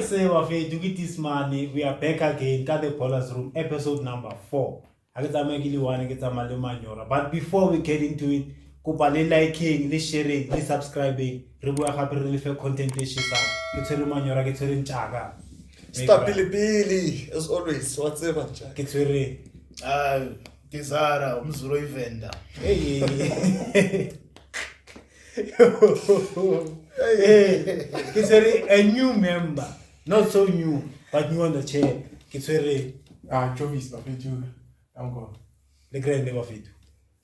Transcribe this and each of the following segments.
say, Wafe, to get this money, we are back again. Got the Baller'S Room, episode number 4. I get a Magili one, I get a Malumanyora. But before we get into it, Kupale liking, le sharing, le subscribing, Rebu happy really for content to share. Get to Manyora, get to Chaga. Stop Billy, as always. What's ever, Jack? Get to Kizara, Umzuro Venda. Hey, Kitswere, a new member, not so new, but new on the chair. Kitswere, Jovis, Bafetu, I'm gone. the grand name of it.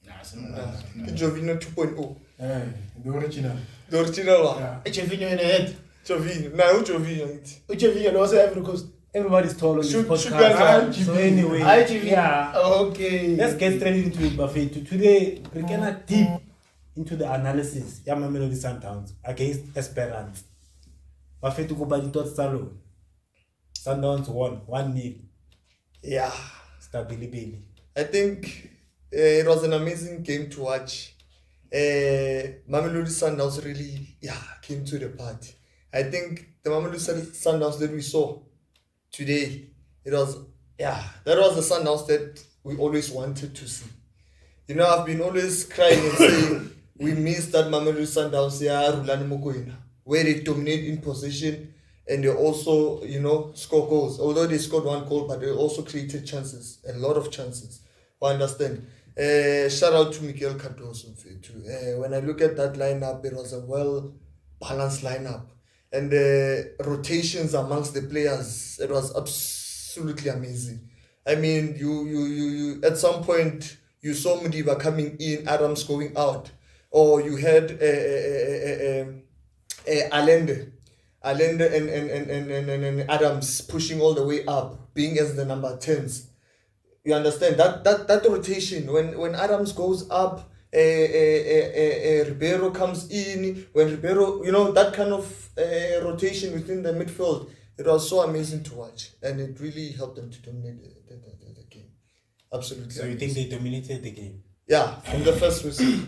Jovino 2.0. The original. The original one. Yeah. Echavino in the head. Jovino. Now, Jovino. Echavino also every coast. Everybody's tall on this Shoot podcast. guys, So anyway, yeah, Okay. let's get straight into it, Buffet. Today, we're gonna deep into the analysis. Yeah, Mamelodi Sundowns against Esperance. Buffet to go by the third salo. Sundowns won 1-0. Yeah. Stability. I think it was an amazing game to watch. Mamelodi Sundowns really, came to the party. I think the Mamelodi Sundowns that we saw today, that was the Sundowns that we always wanted to see. You know, I've been always crying and saying we missed that Mamelodi Sundowns Rulani Mokoena, where they dominate in possession and they also, score goals. Although they scored 1 goal, but they also created chances, a lot of chances. I understand. Shout out to Miguel Cardoso too. When I look at that lineup, it was a well-balanced lineup. And the rotations amongst the players, it was absolutely amazing. I mean, you at some point, you saw Mudiba coming in, Adams going out. Or you had Allende and Adams pushing all the way up, being as the number 10s. You understand? That rotation, when Adams goes up, Ribeiro comes in, when Ribeiro, that kind of rotation within the midfield, it was so amazing to watch, and it really helped them to dominate the game. Absolutely. So you think they dominated the game? Yeah, from the first whistle.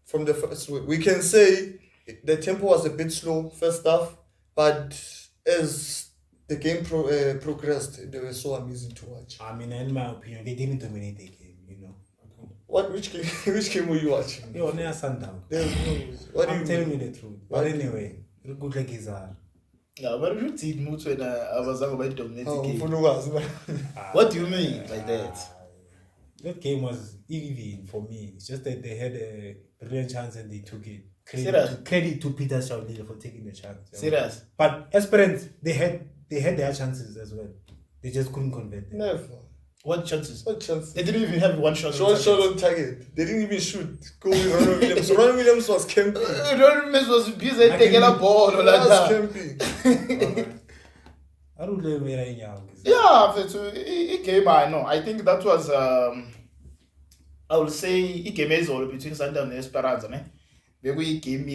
From the first whistle. We can say the tempo was a bit slow first half, but as the game progressed, they were so amazing to watch. I mean, in my opinion, they didn't dominate the game, Which game were you watching? Yo, near Sundown. There's no way. What I'm do telling you you the truth. But anyway, good like Izar. Yeah, but you did move when I was about dominating game. mean? What do you mean by that? That game was even for me. It's just that they had a brilliant chance and they took it. Serious? Credit to Peter Shaulila for taking the chance. Serious? But Esperance, they had their chances as well. They just couldn't convert them. Never. What chances? What chance? They didn't even have one shot. One shot on target. They didn't even shoot. Go with Ronald Williams. Ronald Williams was camping. Ronald Williams was busy taking a ball or like was that. camping. I don't know where I am. Yeah, it came. I know. I think that was. I will say it came as all between Sundowns and Esperance. We came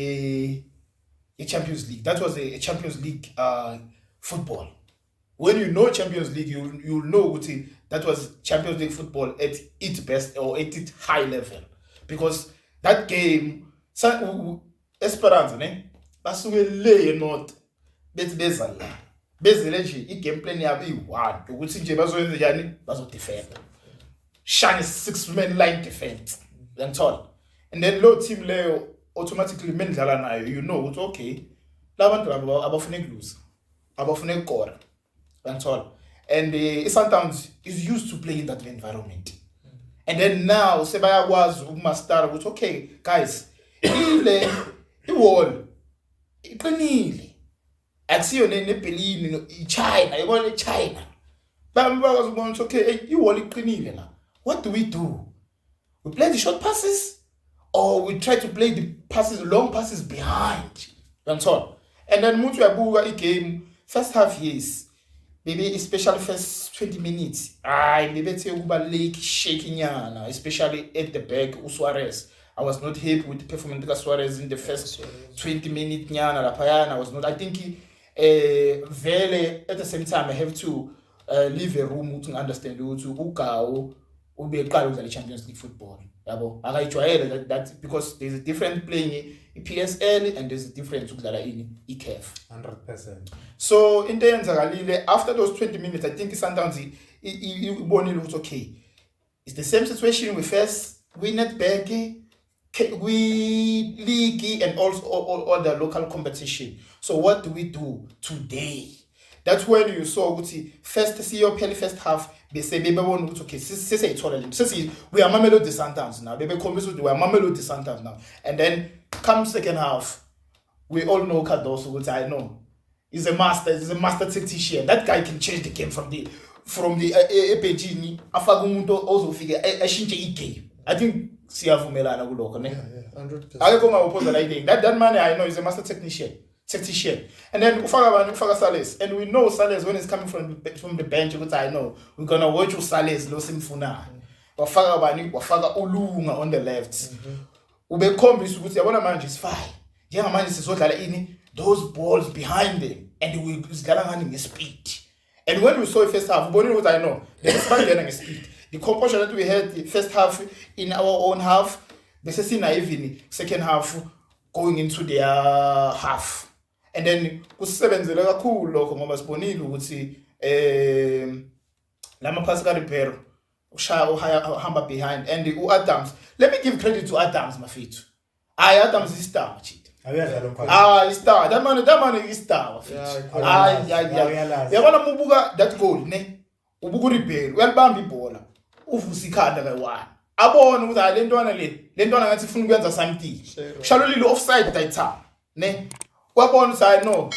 a Champions League. That was a Champions League football. When you know Champions League, you'll know what that was Champions League football at its best or at its high level. Because that game, Esperance, basuke le not bethi bezala. Bezele nje igame plan yabo i1 ukuthi nje bazoyenza njani bazodefend. Shine 6-man line defense. That's all. And then low team leyo automatically mendlala nayo, you know ukuthi okay, labantu abafuna ukulose. Abafuna ukukora. That's all. And Sundowns is used to playing in that environment. And then now, sebayakwazi ukumaster ukuthi okay, guys, i-wall iqinile. Akusiyo neBerlin, iChina, yabona iChina. Bakwazi ukubona ukuthi okay, i-wall iqinile la. What do? We play the short passes or we try to play the long passes behind. That's all. And then mutu yabuka i-game first half, yes. Maybe especially first 20 minutes. Maybe it's shaking yana, especially at the back, Suarez. I was not happy with the performance of Suarez in the first 20 minutes. I was not. I think Vele at the same time I have to leave a room to understand to the Champions League football. That because there's a different playing PSL, and there's a difference with CAF. 100%. So in the end, after those 20 minutes, I think Sundowns it's okay. It's the same situation we first win it back, we league and also all the local competition. So what do we do today? That's when you saw first half. They say baby won't okay. We are Mamelodi Sundowns now. Baby comes we are Mamelodi Sundowns now. And then come second half, we all know Cardoso, which I know. He's a master tactician. That guy can change the game from the EPG. Afagumunto also figure a shinche game. I think Siavumela na guloko ne. Yeah, 100%. I go my opposite like that man I know is a master tactician. And then Ufaga Sales. And we know Sales when it's coming from the bench, which I know. We're gonna watch Sales Losim Funa. Wafaga Ulunga on the left. Ube combis with the man is fine. Young man is what in those balls behind them, and we is running speed. And when we saw first half, what I know, they expand getting speed. The composure that we had the first half in our own half, the second half going into their half. And then kusebenzeleka cool lokho ngoba sibonile ukuthi lama pass ka repair uhamba behind and Adams. Let me give credit to Adams mafethu. Adams is star cheat. Is star. That man is star mafethu. Yabona mubuka that goal ne. Ubuku repair. Uyalibamba ibhola. Uvusa ikhanda kayi1. Abona ukuthi le ntwana ngathi ufuna ukwenza something. Shalo lilo offside that time. Ne. Kwabona side no lo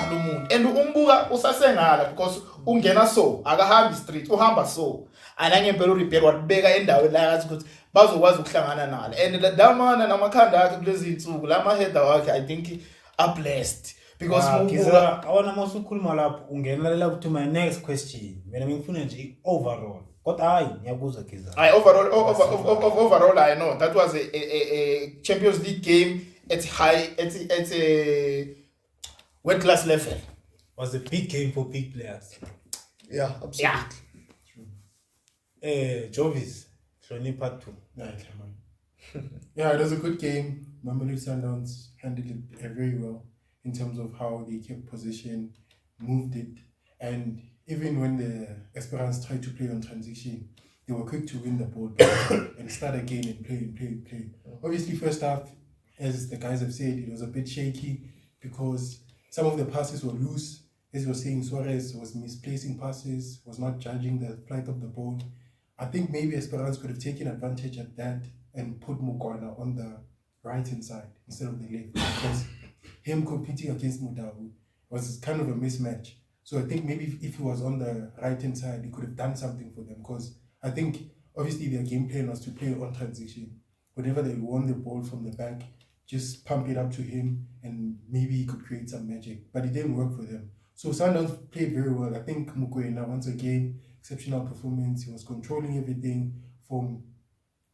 muntu and umbuka usasengala because ungena so akahambi street uhamba so ananye impela urepair wabeka endaweni la yathi ukuthi bazokwazi ukuhlangana nalo and lamana namakhanda akhe kulezi insuku lama header wakhe I think are blessed because Kiza awona masukhuluma lapho ungenelela to my next question mina ngifuna nje overall kodwa hayi ngiyabuza Kiza overall I know that was a Champions League game at a world class level. Was a big game for big players. Yeah, absolutely. Yeah. Jovis, Shoni part 2. Yeah, it was a good game. Mamelodi Sundowns handled it very well in terms of how they kept possession, moved it, and even when the Esperance tried to play on transition, they were quick to win the ball back and start again and play. Obviously, first half, as the guys have said, it was a bit shaky because some of the passes were loose. As you were saying, Suarez was misplacing passes, was not judging the flight of the ball. I think maybe Esperance could have taken advantage of that and put Mugwana on the right-hand side instead of the left, because him competing against Mudabu was kind of a mismatch. So I think maybe if he was on the right-hand side, he could have done something for them, because I think obviously their game plan was to play on transition. Whenever they won the ball from the back, just pump it up to him and maybe he could create some magic. But it didn't work for them. So Sundowns played very well. I think Mukwena, once again, exceptional performance. He was controlling everything from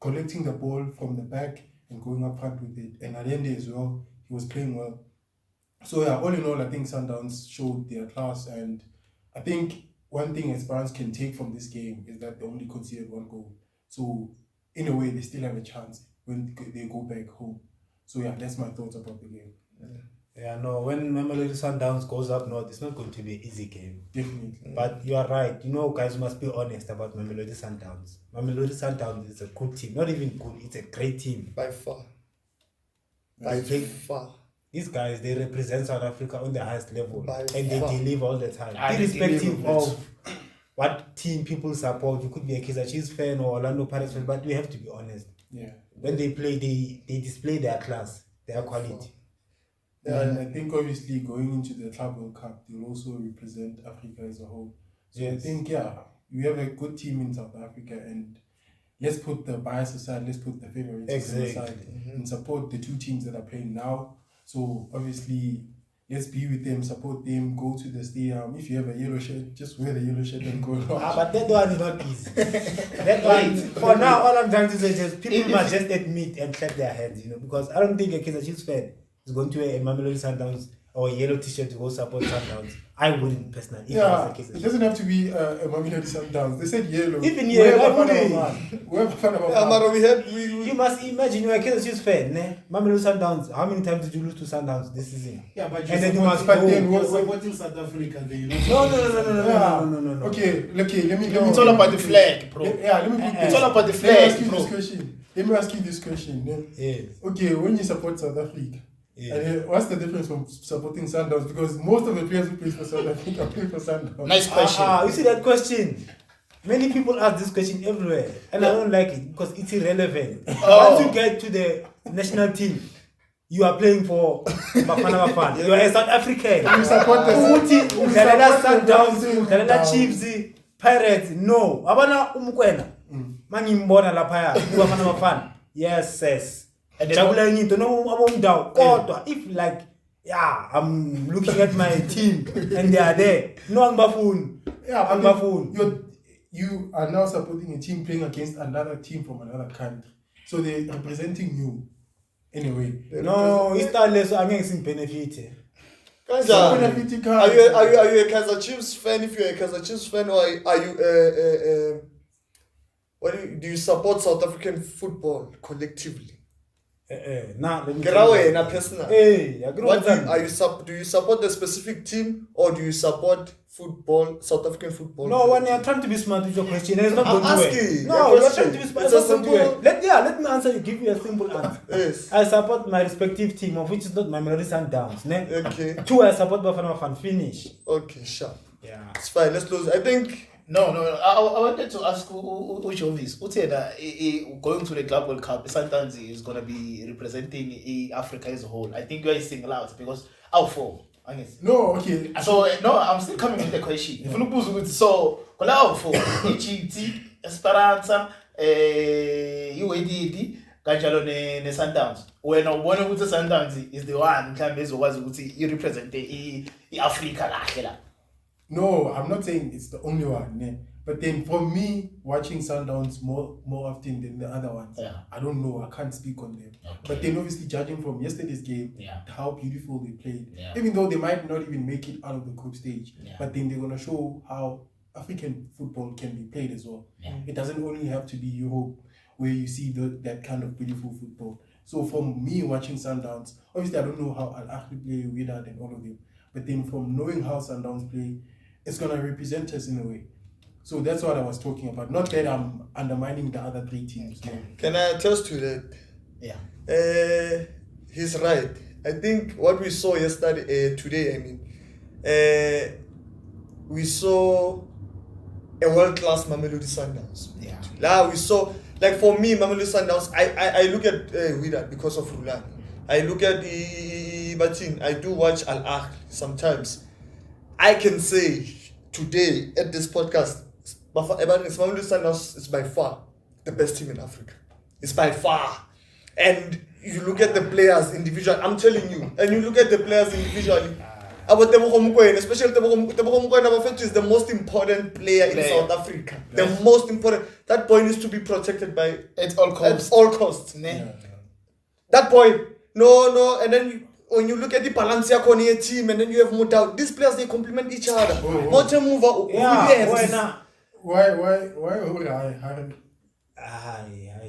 collecting the ball from the back and going up front with it. And at the end as well, he was playing well. So yeah, all in all, I think Sundowns showed their class. And I think one thing Esperance can take from this game is that they only conceded 1 goal. So in a way, they still have a chance when they go back home. So yeah, that's my thoughts about the game. Yeah, no, when Mamelodi Sundowns goes up north, it's not going to be an easy game. Definitely. But you are right. You know, guys, must be honest about Mamelodi Sundowns. Mamelodi Sundowns is a good team. Not even good, it's a great team. By far. By far. These guys, they represent South Africa on the highest level. And they far. deliver all the time. And Irrespective of what team people support. You could be a Kaizer Chiefs fan or Orlando Pirates fan, but we have to be honest. Yeah. When they play, they display their class, their quality. Yeah, and I think obviously going into the Club World Cup, they'll also represent Africa as a whole. So Yes. I think, yeah, we have a good team in South Africa, and let's put the bias aside, let's put the favorites Exactly. aside and support the 2 teams that are playing now. So obviously, let's be with them, support them, go to the stadium. If you have a yellow shirt, just wear the yellow shirt and go. But that one is not easy. That one, for now, all I'm trying to say is people must just admit and clap their hands, because I don't think a Kaizer Chiefs fan is going to a Mamelodi Sundowns or yellow t-shirt to go support Sundowns, I wouldn't personally. If that was Yeah, the case. it doesn't have to be a Mamelodi Sundowns. They said yellow. Even yellow, I Whoever fan of Yeah, Maro, You must imagine you're a Kaizer Chiefs fan, ne? Mamelodi Sundowns. How many times did you lose to Sundowns this season? Yeah, but And then you must but go. then you're what? supporting South Africa. Then No. Okay, let me. It's all about the flag, bro. Yeah, let me put It's all about the Let me flag, ask you bro. this question. Let me ask you this question. Yeah. Yes. Okay, when you support South Africa, Yeah. and what's the difference from supporting Sundowns? Because most of the players who play for South Africa play for Sundowns. Nice question. You see that question? Many people ask this question everywhere, and I don't like it because it's irrelevant. Once you get to the national team, you are playing for Bafana Bafana. You are a South African. You support the Udlalela Sundowns, udlalela Chiefs, Pirates. No. Abana umukwena. Mangimbona lapha Bafana Bafana. Yes, yes. Jabula into no abomdawo. Kodwa if like yeah, I'm looking at my team and they are there. No angibafuni. Yeah, but angibafuni. you are now supporting a team playing against another team from another country. So they're representing you anyway. No, it's not less angeke simbenefit. Kanjani? Are you a Kaizer Chiefs fan? If you're a Kaizer Chiefs fan, or are you do you support South African football collectively? Nah, let me Personal. Hey, Do you support the specific team or do you support football, South African football? No, when you're trying to be smart with your question, it's not I'm going to work. asking. No, Your you're question. trying to be smart. It's It's a not going to simple- work. Let me answer you. Give you a simple answer. Yes. I support my respective team, of which is not Mamelodi Sundowns. Ne? Okay. 2, I support Bafana Bafana. Finish. Okay, sharp. Yeah. It's fine. Let's close. I think. No. I wanted to ask Jovis. Who said that going to the Club World Cup, Sundowns is going to be representing Africa as a whole. I think you are single out because out for. No, okay. So no, I'm still coming with the question. If you look so, out for Egypt, Esperance, UAD, kanjalo ne Sundowns. When one with the Sundowns is the one mhlambe you represent Africa kahle la. No, I'm not saying it's the only one. Ne? But then for me, watching Sundowns more often than the other ones, Yeah. I don't know. I can't speak on them. Okay. But then obviously judging from yesterday's game, Yeah. how beautiful they played. Yeah. Even though they might not even make it out of the group stage, Yeah. but then they're going to show how African football can be played as well. Yeah. It doesn't only have to be Europe where you see that kind of beautiful football. So for me watching Sundowns, obviously I don't know how Al Ahly play, Wydad and all of them. But then from knowing how Sundowns play, it's going to represent us in a way. So that's what I was talking about. Not that I'm undermining the other 3 teams. No. Can I attest to that? Yeah. He's right. I think what we saw yesterday, today, we saw a world-class Mamelodi Sundowns. Yeah. Now we saw, like for me, Mamelodi Sundowns, I look at Wydad because of Rulani. I look at the Batin. I do watch Al Ahly sometimes. I can say today at this podcast, Mamelodi Sundowns is by far the best team in Africa. It's by far. And you look at the players individually, I'm telling you, and you look at the players individually, especially Tebogo Mokoena is the most important player in South Africa. The most important. That boy needs to be protected by At all costs. At all costs. That boy, no, and then when you look at the Palancia Kone team and then you have Mutau, these players they complement each other.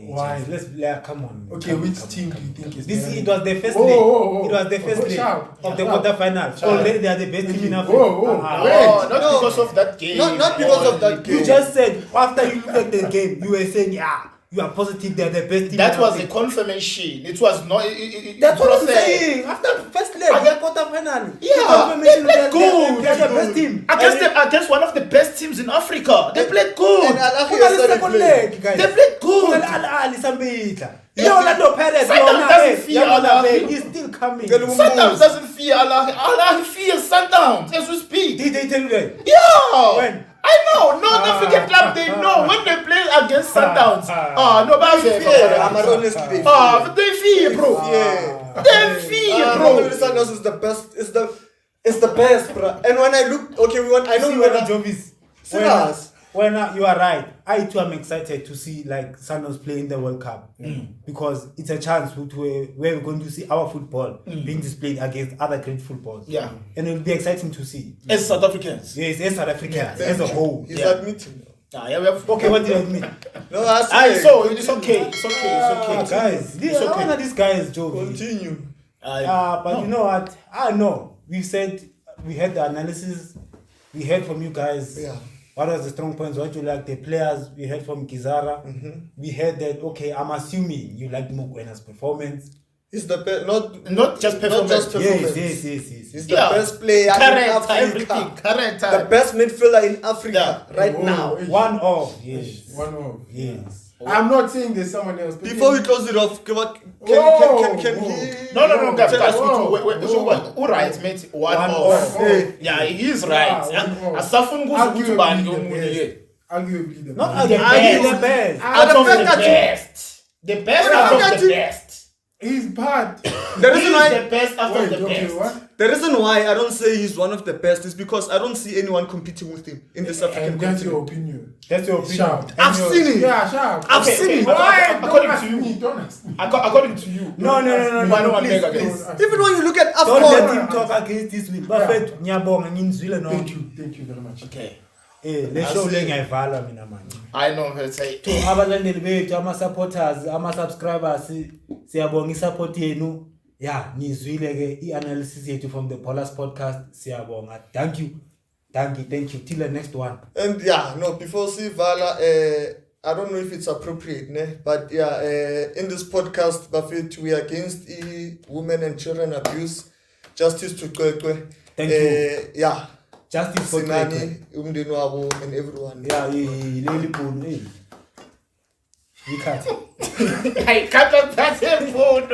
Why? Let's come on. Okay, which team do you think is This better? it was the first leg. It was the first leg Sharp. of the quarterfinals. Already they are the best team in Africa. Not because of that game. Not because of that game. You just said after you look at the game, you were saying, yeah, you are positive they are the best team. That in was a Africa. confirmation. It was not. That's what I'm saying. After the first leg, they are quarterfinal. Yeah, they played good. They are the best team. Against one of the best teams in Africa. They played good. And Al Ahly Who are the started second playing. leg, guys? They played good. Leonardo Perez, Sundowns doesn't fear Al Ahly. he's still coming. Sundowns doesn't fear Allah. Allah fears Sundowns as we speak. Did they tell you that? Yeah. When? I know. No African club, they know when they play against Sundowns. Nobody I'm fear. honestly they But they fear, bro. yeah. They fear, bro. Mamelodi Sundowns is the best. It's the best, bro. And when I look, okay, I know we were not Jovis. serious. when you are right, I too am excited to see like Sundowns play in the World Cup because it's a chance where we're going to see our football being displayed against other great footballs. Yeah. And it'll be exciting to see. As South Africans. Yes, as South Africans as a whole. He's admitting. Yeah, we have Okay, what do you mean? No, I so it's okay. It's okay. Guys, one of these guys, Joe. Continue. But you know what? I know. We said we had the analysis. We heard from you guys. Yeah. What was the strong points? What you like the players? We heard from Kizara. We heard that. Okay, I'm assuming you like Mugwena's performance. He's the best. Not just performance. Yes. He's the best player in Africa. Everything. Character. The best midfielder in Africa right now. One of yes. One of. Yes. I'm not saying there's someone else. Before we close it off, can he? No, guys. Whoa. Who right, mate? One One off. off. Yeah, he is right. Asafun goes to ban Arguably the Not best. the best. out of the best. The best out of the best. He's bad. The reason why the best out of the best. What? The reason why I don't say he's one of the best is because I don't see anyone competing with him in the South African And that's continent. your opinion. That's your opinion. Sharp. I've seen it. Yeah, sharp. I've seen it. Why? According Don't to ask you. me. Don't ask me. According to you. No. Please. Even when you look at Don't let AFCON, him talk against this week. Buffett, Nyabonga, Nyinzwile, no. Thank you very much. Okay. Le show le ngiyayivala mina manje. I know her say. To abalandeli bethu ama-supporters ama-subscribers siyabonga i-support yenu. Yeah, nizwile ke i-analysis yethu from the Baller'S podcast. Siyabonga. Thank you. Till the next one. and before Sivala, I don't know if it's appropriate, but in this podcast, Buffett, we are against women and children abuse. Justice to Kwekwe. Thank you. Yeah. Justice for Sinani, umndeni wabo, and everyone. Yeah, leli bhunu. We cut. I can't that phone.